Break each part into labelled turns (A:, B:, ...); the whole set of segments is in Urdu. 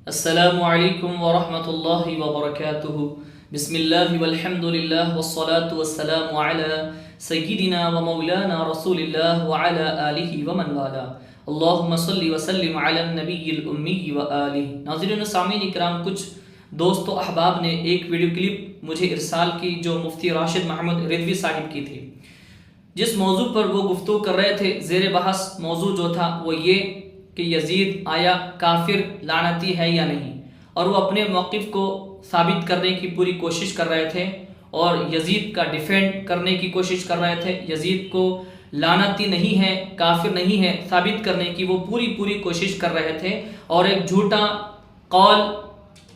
A: السلام علیکم ورحمۃ اللہ وبرکاتہ۔ بسم اللہ والحمد للہ والصلاة والسلام علی سیدنا و مولانا رسول اللہ وعلی آلہ ومن والا۔ اللہم صلی وسلم علی النبی الامی وآلہ۔ ناظرین و سامعین اکرام، کچھ دوست و احباب نے ایک ویڈیو کلپ مجھے ارسال کی جو مفتی راشد محمد رضوی صاحب کی تھی، جس موضوع پر وہ گفتگو کر رہے تھے۔ زیر بحث موضوع جو تھا وہ یہ کہ یزید آیا کافر لعنتی ہے یا نہیں، اور وہ اپنے موقف کو ثابت کرنے کی پوری کوشش کر رہے تھے اور یزید کا ڈیفینڈ کرنے کی کوشش کر رہے تھے۔ یزید کو لعنتی نہیں ہے، کافر نہیں ہے، ثابت کرنے کی وہ پوری کوشش کر رہے تھے، اور ایک جھوٹا قول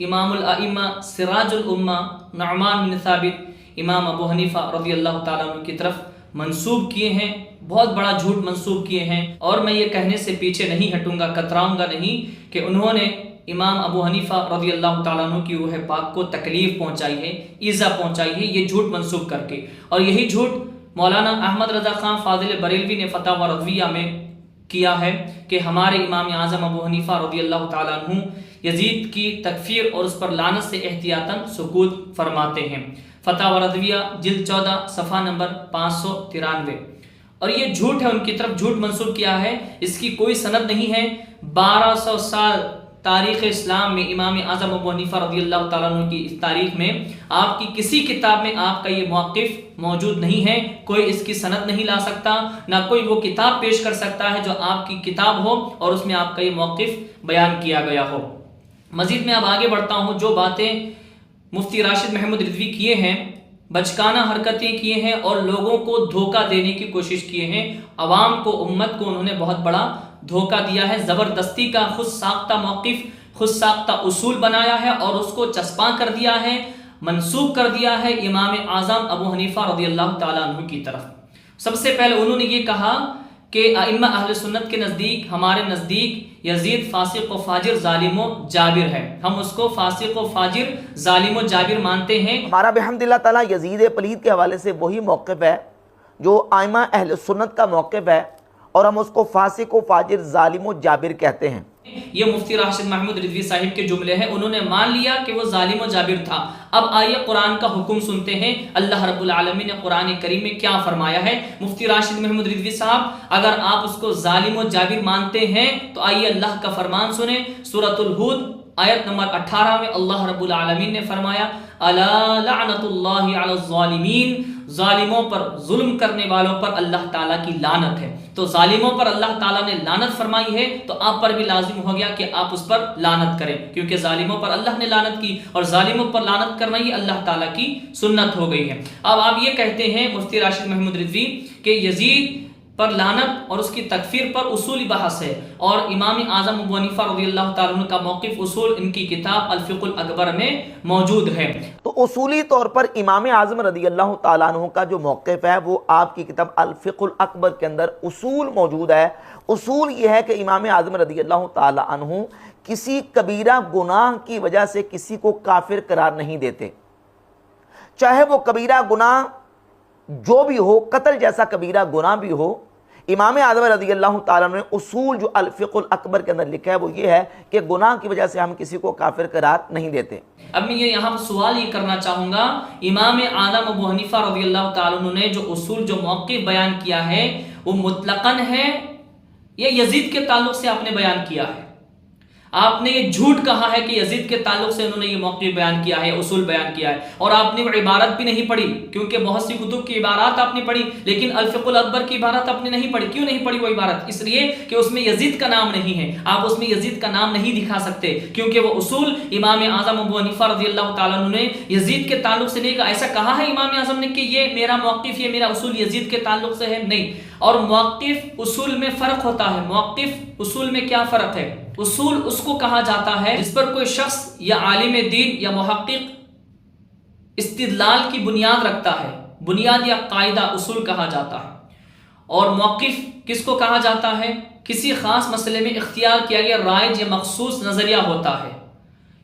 A: امام الائمہ سراج الامہ نعمان بن ثابت امام ابو حنیفہ رضی اللہ تعالیٰ عنہ کی طرف منسوب کیے ہیں، بہت بڑا جھوٹ منسوب کیے ہیں۔ اور میں یہ کہنے سے پیچھے نہیں ہٹوں گا، کتراؤں گا نہیں کہ انہوں نے امام ابو حنیفہ رضی اللہ تعالیٰ عنہ کی روح پاک کو تکلیف پہنچائی ہے، ایذا پہنچائی ہے، یہ جھوٹ منسوب کر کے۔ اور یہی جھوٹ مولانا احمد رضا خان فاضل بریلوی نے فتاوی رضویہ میں کیا ہے کہ ہمارے امام اعظم ابو حنیفہ رضی اللہ تعالیٰ عنہ یزید کی تکفیر اور اس پر لعنت سے احتیاطاً سکوت فرماتے ہیں۔ فتاوی رضویہ جلد 14 صفحہ نمبر 593۔ اور یہ جھوٹ ہے، ان کی طرف جھوٹ منسوب کیا ہے، اس کی کوئی سند نہیں ہے۔ 1200 سال تاریخ اسلام میں امام اعظم ابو حنیفہ رضی اللہ تعالیٰ عنہ کی اس تاریخ میں آپ کی کسی کتاب میں آپ کا یہ موقف موجود نہیں ہے۔ کوئی اس کی سند نہیں لا سکتا، نہ کوئی وہ کتاب پیش کر سکتا ہے جو آپ کی کتاب ہو اور اس میں آپ کا یہ موقف بیان کیا گیا ہو۔ مزید میں اب آگے بڑھتا ہوں۔ جو باتیں مفتی راشد محمد رضوی کیے ہیں، بچکانہ حرکتیں کیے ہیں اور لوگوں کو دھوکہ دینے کی کوشش کیے ہیں، عوام کو، امت کو انہوں نے بہت بڑا دھوکہ دیا ہے۔ زبردستی کا خود ساختہ موقف، خود ساختہ اصول بنایا ہے اور اس کو چسپاں کر دیا ہے، منسوب کر دیا ہے امام اعظم ابو حنیفہ رضی اللہ تعالیٰ عنہ کی طرف۔ سب سے پہلے انہوں نے یہ کہا کہ ائمہ اہل سنت کے نزدیک، ہمارے نزدیک یزید فاسق و فاجر ظالم و جابر ہے، ہم اس کو فاسق و فاجر ظالم و جابر مانتے ہیں۔
B: ہمارا بحمد اللہ تعالیٰ یزید پلید کے حوالے سے وہی موقف ہے جو ائمہ اہل سنت کا موقف ہے، اور ہم اس کو فاسق و فاجر ظالم و جابر کہتے ہیں۔
A: یہ مفتی راشد محمود رضوی صاحب کے جملے ہیں، انہوں نے مان لیا کہ وہ ظالم و جابر تھا۔ اب آئیے قرآن کا حکم سنتے ہیں، اللہ رب العالمین نے قرآن کریم میں کیا فرمایا ہے۔ مفتی راشد محمود رضوی صاحب، اگر آپ اس کو ظالم و جابر مانتے ہیں تو آئیے اللہ کا فرمان سنیں۔ سورۃ الہود آیت نمبر 18 میں اللہ رب العالمین نے فرمایا، الا لعنت اللہ علی الظالمین، ظالموں پر، ظلم کرنے والوں پر اللہ تعالیٰ کی لعنت ہے۔ تو ظالموں پر اللہ تعالیٰ نے لعنت فرمائی ہے تو آپ پر بھی لازم ہو گیا کہ آپ اس پر لعنت کریں، کیونکہ ظالموں پر اللہ نے لعنت کی اور ظالموں پر لعنت کرنا یہ اللہ تعالیٰ کی سنت ہو گئی ہے۔ اب آپ یہ کہتے ہیں مفتی راشد محمود رضوی کہ یزید پر لعنت اور اس کی تکفیر پر اصولی بحث ہے، اور امام اعظم ابو حنیفہ رضی اللہ تعالیٰ عنہ کا موقف اصول ان کی کتاب الفقہ الاکبر میں موجود ہے۔
B: تو اصولی طور پر امام اعظم رضی اللہ تعالیٰ عنہ کا جو موقف ہے وہ آپ کی کتاب الفقہ الاکبر کے اندر اصول موجود ہے۔ اصول یہ ہے کہ امام اعظم رضی اللہ تعالیٰ عنہ کسی کبیرہ گناہ کی وجہ سے کسی کو کافر قرار نہیں دیتے، چاہے وہ کبیرہ گناہ جو بھی ہو، قتل جیسا کبیرہ گناہ بھی ہو۔ امام اعظم رضی اللہ تعالیٰ نے اصول جو الفقہ الاکبر کے اندر لکھا ہے وہ یہ ہے کہ گناہ کی وجہ سے ہم کسی کو کافر قرار نہیں دیتے۔
A: اب میں یہاں سوال یہ کرنا چاہوں گا، امام اعظم ابو حنیفہ رضی اللہ تعالیٰ عنہ نے جو اصول، جو موقف بیان کیا ہے وہ مطلقاً ہے یا یزید کے تعلق سے آپ نے بیان کیا ہے؟ آپ نے یہ جھوٹ کہا ہے کہ یزید کے تعلق سے انہوں نے یہ موقف بیان کیا ہے، اصول بیان کیا ہے، اور آپ نے وہ عبارت بھی نہیں پڑھی، کیونکہ بہت سی کتب کی عبارات آپ نے پڑھی لیکن الفقہ الاکبر کی عبارت آپ نے نہیں پڑھی۔ کیوں نہیں پڑھی وہ عبارت؟ اس لیے کہ اس میں یزید کا نام نہیں ہے، آپ اس میں یزید کا نام نہیں دکھا سکتے، کیونکہ وہ اصول امام اعظم ابو حنیفہ رضی اللہ تعالیٰ عنہ نے یزید کے تعلق سے نہیں کہا۔ ایسا کہا ہے امام اعظم نے کہ یہ میرا موقف، یہ میرا اصول یزید کے تعلق سے ہے؟ نہیں۔ اور موقف اصول میں فرق ہوتا ہے۔ موقف اصول میں کیا فرق ہے؟ اصول اس کو کہا جاتا ہے جس پر کوئی شخص یا عالم دین یا محقق استدلال کی بنیاد رکھتا ہے، بنیاد یا قاعدہ اصول کہا جاتا ہے۔ اور موقف کس کو کہا جاتا ہے؟ کسی خاص مسئلے میں اختیار کیا گیا رائج یا مخصوص نظریہ ہوتا ہے۔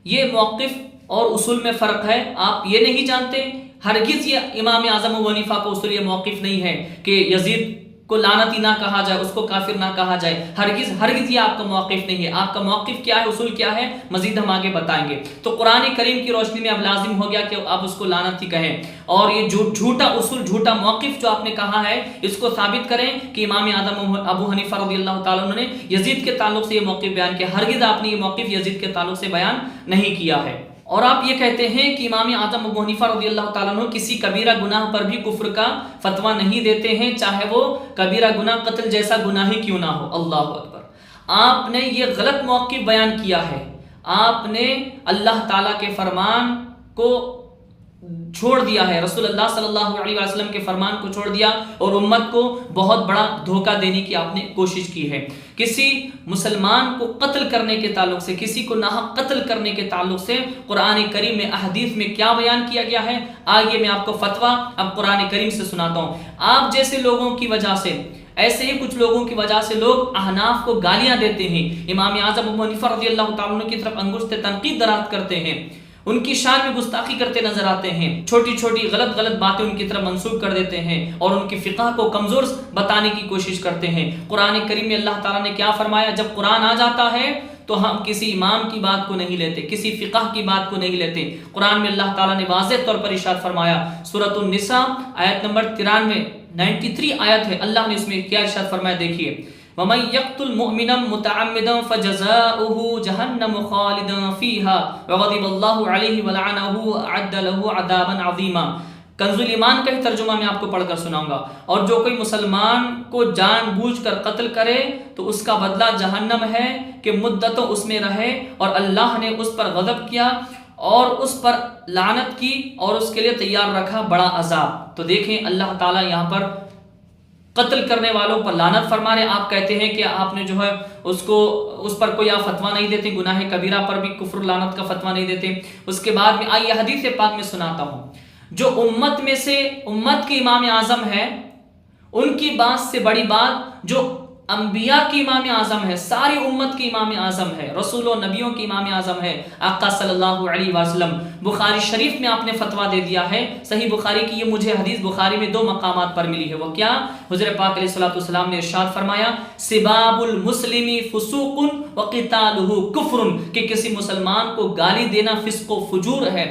A: یہ موقف اور اصول میں فرق ہے، آپ یہ نہیں جانتے۔ ہرگز یہ امام اعظم ابو حنیفہ کا اصول، یہ موقف نہیں ہے کہ یزید کو لعنتی نہ کہا جائے، اس کو کافر نہ کہا جائے، ہرگز یہ آپ کا موقف نہیں ہے۔ آپ کا موقف کیا ہے، اصول کیا ہے، مزید ہم آگے بتائیں گے۔ تو قرآن کریم کی روشنی میں اب لازم ہو گیا کہ آپ اس کو لعنتی کہیں، اور یہ جھوٹا اصول، جھوٹا موقف جو آپ نے کہا ہے، اس کو ثابت کریں کہ امام اعظم ابو حنیفہ رضی اللہ تعالیٰ عنہ نے یزید کے تعلق سے یہ موقف بیان کیا، ہرگز آپ نے یہ موقف یزید کے تعلق سے بیان نہیں کیا ہے۔ اور آپ یہ کہتے ہیں کہ امام اعظم ابو حنیفہ رضی اللہ تعالیٰ عنہ کسی کبیرہ گناہ پر بھی کفر کا فتویٰ نہیں دیتے ہیں، چاہے وہ کبیرہ گناہ قتل جیسا گناہ ہی کیوں نہ ہو۔ اللہ اکبر! آپ نے یہ غلط موقف بیان کیا ہے، آپ نے اللہ تعالیٰ کے فرمان کو چھوڑ دیا ہے، رسول اللہ صلی اللہ علیہ وسلم کے فرمان کو چھوڑ دیا، اور امت کو بہت بڑا دھوکہ دینے کی آپ نے کوشش کی ہے۔ کسی مسلمان کو قتل کرنے کے تعلق سے، کسی کو ناحق قتل کرنے کے تعلق سے قرآن کریم میں، احادیث میں کیا بیان کیا گیا ہے، آگے میں آپ کو فتویٰ اب قرآن کریم سے سناتا ہوں۔ آپ جیسے لوگوں کی وجہ سے، ایسے ہی کچھ لوگوں کی وجہ سے لوگ احناف کو گالیاں دیتے ہیں، امام اعظم ابو حنیفہ رضی اللہ تعالیٰ عنہ کی طرف انگشت تنقید دراز کرتے ہیں، ان کی شان میں گستاخی کرتے نظر آتے ہیں، چھوٹی چھوٹی غلط باتیں ان کی طرف منسوب کر دیتے ہیں، اور ان کی فقہ کو کمزور بتانے کی کوشش کرتے ہیں۔ قرآن کریم میں اللہ تعالیٰ نے کیا فرمایا؟ جب قرآن آ جاتا ہے تو ہم کسی امام کی بات کو نہیں لیتے، کسی فقہ کی بات کو نہیں لیتے۔ قرآن میں اللہ تعالیٰ نے واضح طور پر ارشاد فرمایا، سورۃ النساء آیت نمبر 93 آیت ہے، اللہ نے اس میں کیا ارشاد فرمایا، دیکھیے، وَمَن يَقْتُلْ مُؤْمِنًا مُتَعَمِّدًا فَجَزَاؤُهُ جَهَنَّمُ خَالِدًا فِيهَا وَغَضِبَ اللَّهُ عَلَيْهِ وَلَعَنَهُ وَأَعَدَّ لَهُ عَذَابًا عَظِيمًا۔ کنز الایمان کا ہی ترجمہ میں آپ کو پڑھ کر سناؤں گا۔ اور جو کوئی مسلمان کو جان بوجھ کر قتل کرے تو اس کا بدلہ جہنم ہے کہ مدتوں اس میں رہے، اور اللہ نے اس پر غضب کیا اور اس پر لعنت کی اور اس کے لیے تیار رکھا بڑا عذاب۔ تو دیکھیں اللہ تعالیٰ یہاں پر قتل کرنے والوں پر لعنت فرما رہے۔ آپ کہتے ہیں کہ آپ نے جو ہے اس پر کوئی آپ فتویٰ نہیں دیتے، گناہ کبیرہ پر بھی کفر لعنت کا فتویٰ نہیں دیتے۔ اس کے بعد میں آئیے حدیث پاک میں سناتا ہوں، جو امت میں سے امت کے امام اعظم ہے، ان کی بات سے بڑی بات جو انبیاء کی امام اعظم ہے، ساری امت کی امام اعظم ہے، رسول و نبیوں کی امام اعظم ہے، آقا صلی اللہ علیہ وسلم۔ بخاری شریف میں آپ نے فتویٰ دے دیا ہے، صحیح بخاری کی یہ مجھے حدیث بخاری میں 2 مقامات پر ملی ہے، وہ کیا؟ حضور پاک علیہ الصلوۃ والسلام نے ارشاد فرمایا، سباب المسلم فسوق وقتالہ کفر، کہ کسی مسلمان کو گالی دینا فسق و فجور ہے،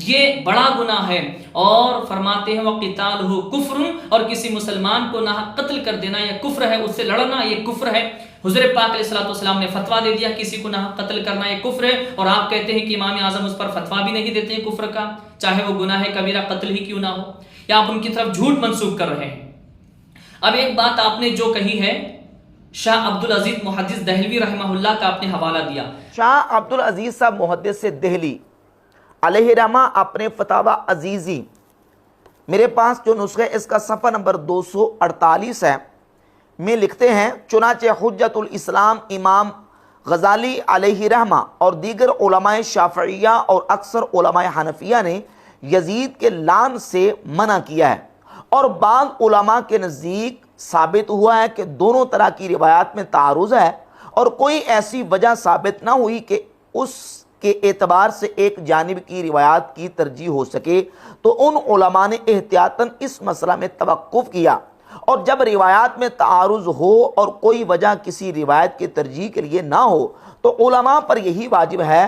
A: یہ بڑا گناہ ہے، اور فرماتے ہیں وَقِتَالُهُ كُفْرٌ، اور کسی مسلمان کو نہ قتل کر دینا یہ کفر ہے، اس سے لڑنا یہ کفر ہے۔ حضور پاک علیہ الصلوۃ والسلام نے فتویٰ دے دیا کسی کو نہ قتل کرنا یہ کفر ہے، اور آپ کہتے ہیں کہ امام اعظم اس پر فتویٰ بھی نہیں دیتے ہیں کفر کا، چاہے وہ گناہ کبیرہ قتل ہی کیوں نہ ہو، یا آپ ان کی طرف جھوٹ منسوب کر رہے ہیں۔ اب ایک بات آپ نے جو کہی ہے، شاہ عبدالعزیز محدث دہلوی رحمہ اللہ کا آپ نے حوالہ دیا۔
B: شاہ عبدالعزیز صاحب محدث سے دہلی علیہ رحمہ اپنے فتاوی عزیزی، میرے پاس جو نسخہ اس کا صفحہ نمبر 248 ہے، میں لکھتے ہیں، چنانچہ حجت الاسلام امام غزالی علیہ رحمہ اور دیگر علماء شافعیہ اور اکثر علماء حنفیہ نے یزید کے لعن سے منع کیا ہے، اور بعض علماء کے نزدیک ثابت ہوا ہے کہ دونوں طرح کی روایات میں تعارض ہے، اور کوئی ایسی وجہ ثابت نہ ہوئی کہ اس کے اعتبار سے ایک جانب کی روایات کی ترجیح ہو سکے، تو ان علماء نے احتیاطاً اس مسئلہ میں توقف کیا، اور جب روایات میں تعارض ہو اور کوئی وجہ کسی روایت کی ترجیح کے لیے نہ ہو تو علماء پر یہی واجب ہے،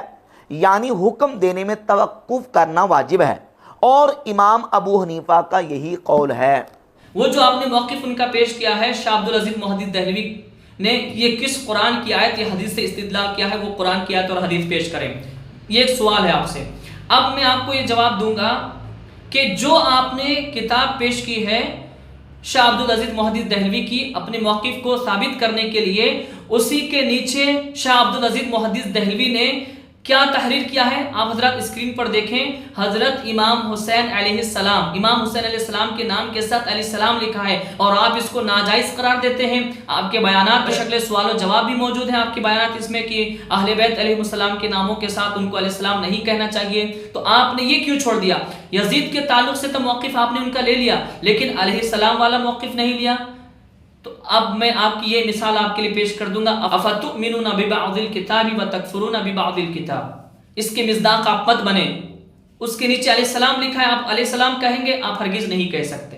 B: یعنی حکم دینے میں توقف کرنا واجب ہے، اور امام ابو حنیفہ کا یہی قول ہے۔
A: وہ جو آپ نے موقف ان کا پیش کیا ہے، شاہ عبدالعزیز محدث دہلوی نے یہ کس قرآن کی آیت یا حدیث سے استدلال کیا ہے، وہ قرآن کی آیت اور حدیث پیش کریں۔ یہ ایک سوال ہے آپ سے، اب میں آپ کو یہ جواب دوں گا کہ جو آپ نے کتاب پیش کی ہے شاہ عبدالعزیز محدث دہلوی کی اپنے موقف کو ثابت کرنے کے لیے، اسی کے نیچے شاہ عبدالعزیز محدث دہلوی نے کیا تحریر کیا ہے، آپ حضرات اسکرین پر دیکھیں، حضرت امام حسین علیہ السلام، امام حسین علیہ السلام کے نام کے ساتھ علیہ السلام لکھا ہے، اور آپ اس کو ناجائز قرار دیتے ہیں۔ آپ کے بیانات بشکل سوال و جواب بھی موجود ہیں، آپ کے بیانات اس میں کہ اہل بیت علیہ السلام کے ناموں کے ساتھ ان کو علیہ السلام نہیں کہنا چاہیے، تو آپ نے یہ کیوں چھوڑ دیا؟ یزید کے تعلق سے تو موقف آپ نے ان کا لے لیا، لیکن علیہ السلام والا موقف نہیں لیا۔ تو اب میں آپ کی یہ مثال آپ کے لیے پیش کر دوں گا، افتؤمنون ببعض الکتاب وتکفرون ببعض الکتاب، اس کے مصداق آپ مت بنے۔ اس کے نیچے علیہ السلام لکھا ہے، آپ علیہ السلام کہیں گے، آپ ہرگز نہیں کہہ سکتے۔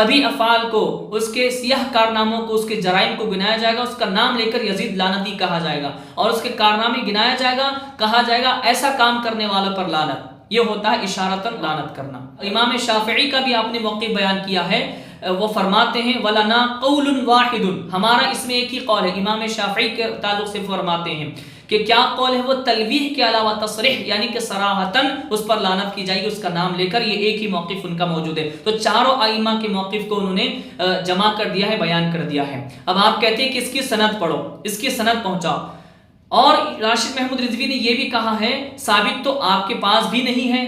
A: کبھی افعال کو، اس کے سیاہ کارناموں کو، اس کے جرائم کو گنایا جائے گا، اس کا نام لے کر یزید لعنتی کہا جائے گا، اور اس کے کارنامے گنایا جائے گا، کہا جائے گا ایسا کام کرنے والوں پر لعنت۔ یہ ہوتا ہے اشارتاً لعنت کرنا۔ امام شافعی کا بھی آپ نے موقف بیان کیا ہے، وہ فرماتے ہیں وَلَنَا قَوْلٌ وَاحِدٌ، ہمارا اس میں ایک ہی قول ہے۔ امام شافعی کے تعلق سے فرماتے ہیں کہ کیا قول ہے؟ وہ تلویح کے علاوہ تصریح، یعنی کہ صراحتاً اس پر لعنت کی جائے گی، اس کا نام لے کر۔ یہ ایک ہی موقف ان کا موجود ہے۔ تو چاروں ائمہ کے موقف کو انہوں نے جمع کر دیا ہے، بیان کر دیا ہے۔ اب آپ کہتے ہیں کہ اس کی سند پڑھو، اس کی سند پہنچاؤ، اور راشد محمود رضوی نے یہ بھی کہا ہے ثابت تو آپ کے پاس بھی نہیں ہے۔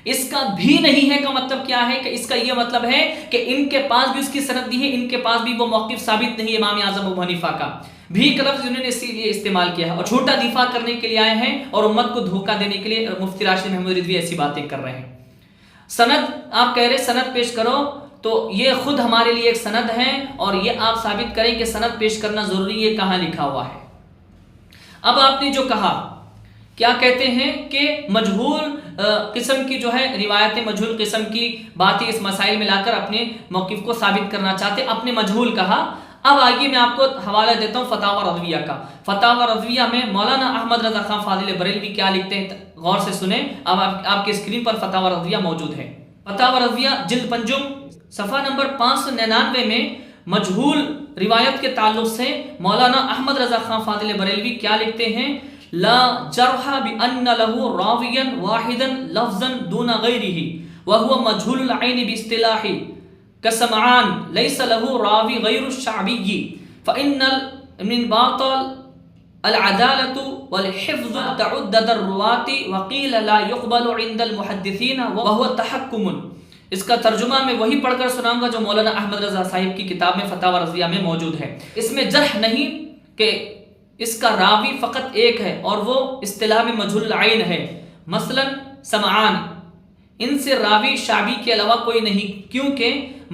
A: اس کا بھی نہیں ہے کا مطلب کیا ہے؟ کہ اس کا یہ مطلب ہے کہ ان کے پاس بھی اس کی سند دی ہے، ان کے پاس بھی وہ موقف ثابت نہیں ہے امام اعظم ابو حنیفہ کا۔ بھی کا لفظ انہوں نے اسی لیے استعمال کیا ہے، اور جھوٹا دفاع کرنے کے لیے آئے ہیں اور امت کو دھوکہ دینے کے لیے مفتی راشد محمود رضوی ایسی باتیں کر رہے ہیں۔ سند آپ کہہ رہے سند پیش کرو، تو یہ خود ہمارے لیے ایک سند ہے، اور یہ آپ ثابت کریں کہ سند پیش کرنا ضروری ہے، کہاں لکھا ہوا ہے؟ اب آپ نے جو کہا، کیا کہتے ہیں کہ مجہول قسم کی جو ہے روایتیں، مجہول قسم کی باتیں اس مسائل میں لا کر اپنے موقف کو ثابت کرنا چاہتے، اپنے مجہول کہا۔ اب آگے میں آپ کو حوالہ دیتا ہوں فتاوی رضویہ کا۔ فتاوی رضویہ میں مولانا احمد رضا خان فاضل بریلوی کیا لکھتے ہیں، غور سے سنیں۔ اب آپ کے اسکرین پر فتاوی رضویہ موجود ہے۔ فتاوی رضویہ جلد پنجم صفحہ نمبر 599 میں مجہول روایت کے تعلق سے مولانا احمد رضا خان فاضل بریلوی کیا لکھتے ہیں؟ لا جرح بأن له راویا واحدا لفظا دون غیره وهو مجهول العین باصطلاح كسمعان ليس له راوی غیر الشعبی فإن الانباط العدالة والحفظ تعدد الرواة وقیل لا يقبل عند المحدثین وهو تحکم۔ اس کا ترجمہ میں وہی پڑھ کر سناؤں گا جو مولانا احمد رضا صاحب کی کتاب میں فتاوی رضویہ میں موجود ہے۔ اس میں جرح نہیں کہ اس کا راوی فقط ایک ہے اور وہ اصطلاح میں مجہول العین ہے، مثلا سمعان، ان سے راوی شعبی کے علاوہ کوئی نہیں، کیونکہ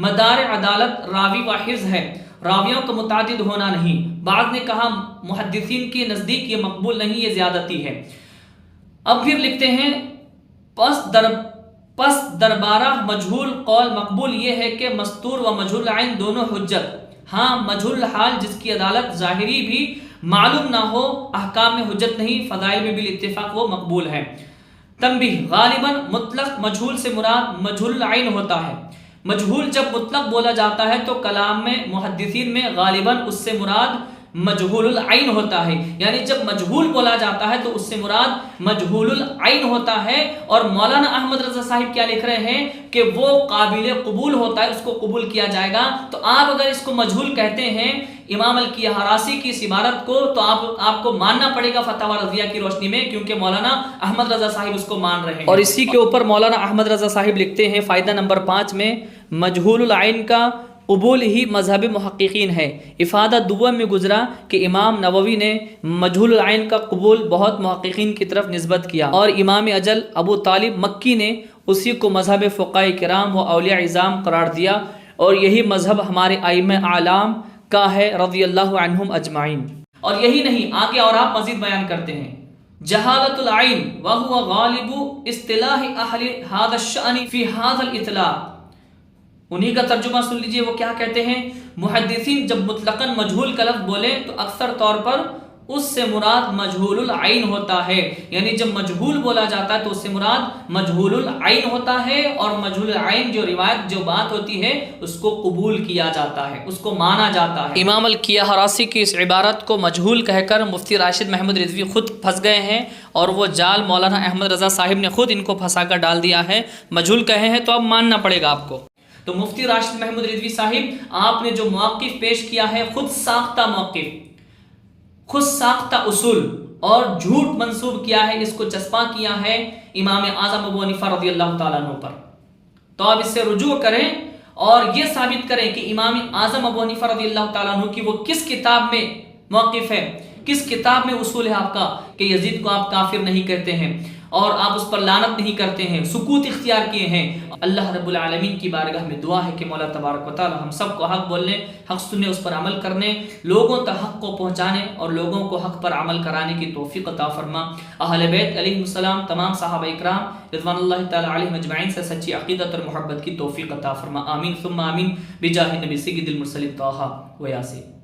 A: مدار عدالت راوی و حفظ ہے، راویوں کا متعدد ہونا نہیں۔ بعض نے کہا محدثین کے نزدیک یہ مقبول نہیں، یہ زیادتی ہے۔ اب پھر لکھتے ہیں پس دربارہ مجہول قول مقبول یہ ہے کہ مستور و مجہول عین دونوں حجت، ہاں مجہول حال جس کی عدالت ظاہری بھی معلوم نہ ہو احکام میں حجت نہیں، فضائل میں بھی اتفاق وہ مقبول ہے۔ تنبیہ، غالباً مطلق مجہول سے مراد مجہول العین ہوتا ہے۔ مجہول جب مطلق بولا جاتا ہے تو کلام میں محدثین میں غالباً اس سے مراد مجہول العین ہوتا ہے، یعنی جب مجہول بولا جاتا ہے تو اس سے مراد مجہول العین ہوتا ہے۔ اور مولانا احمد رضا صاحب کیا لکھ رہے ہیں کہ وہ قابل قبول ہوتا ہے، اس کو قبول کیا جائے گا۔ تو آپ اگر اس کو مجہول کہتے ہیں امام الکیہراسی کی اس عبارت کو، تو آپ کو ماننا پڑے گا فتاوی رضویہ کی روشنی میں، کیونکہ مولانا احمد رضا صاحب اس کو مان رہے ہیں۔ اور اسی کے اوپر مولانا احمد رضا صاحب لکھتے ہیں فائدہ نمبر 5 میں، مجہول العین کا قبول ہی مذہب محققین ہے۔ افادہ دوم میں گزرا کہ امام نووی نے مجہول العین کا قبول بہت محققین کی طرف نسبت کیا، اور امام اجل ابو طالب مکی نے اسی کو مذہب فقہاء کرام و اولیاء عظام قرار دیا، اور یہی مذہب ہمارے ائمہ اعلام کا ہے رضی اللہ عنہم اجمعین۔ اور یہی نہیں، آگے اور آپ مزید بیان کرتے ہیں، جہالت العین وهو غالب اصطلاح اہل هذا الشأن فی هذا الاطلاق۔ انہی کا ترجمہ سن لیجئے، وہ کیا کہتے ہیں؟ محدثین جب مطلقاً مجہول کا لفظ بولے تو اکثر طور پر اس سے مراد مجہول العین ہوتا ہے، یعنی جب مجہول بولا جاتا ہے تو اس سے مراد مجہول العین ہوتا ہے، اور مجہول العین جو روایت جو بات ہوتی ہے اس کو قبول کیا جاتا ہے، اس کو مانا جاتا ہے۔ امام الکیہراسی کی اس عبارت کو مجہول کہہ کر مفتی راشد محمود رضوی خود پھنس گئے ہیں، اور وہ جال مولانا احمد رضا صاحب نے خود ان کو پھنسا کر ڈال دیا ہے۔ مجہول کہے ہیں تو اب ماننا پڑے گا آپ کو۔ تو مفتی راشد محمود رضوی صاحب، آپ نے جو موقف پیش کیا ہے خود ساختہ موقف، خود ساختہ اصول اور جھوٹ منسوب کیا ہے، اس کو چسپاں کیا ہے امام اعظم ابو حنیفہ رضی اللہ تعالیٰ عنہ پر۔ تو آپ اس سے رجوع کریں اور یہ ثابت کریں کہ امام اعظم ابو حنیفہ رضی اللہ تعالیٰ عنہ کی وہ کس کتاب میں موقف ہے، کس کتاب میں اصول ہے آپ کا کہ یزید کو آپ کافر نہیں کہتے ہیں۔ اور آپ اس پر لعنت نہیں کرتے ہیں، سکوت اختیار کیے ہیں، اللہ رب العالمین کی بارگاہ میں دعا ہے کہ مولا تبارک و تعالی ہم سب کو حق بولنے، حق سننے، اس پر عمل کرنے، لوگوں تک حق کو پہنچانے اور لوگوں کو حق پر عمل کرانے کی توفیق عطا فرما۔ اہل بیت علیہ السلام، تمام صحابہ اکرام رضوان اللہ تعالی علیہم اجمعین سے سچی عقیدت اور محبت کی توفیق عطا فرما، آمین ثم آمین، بجاہ نبی سید المرسلین طٰہٰ و یاسین۔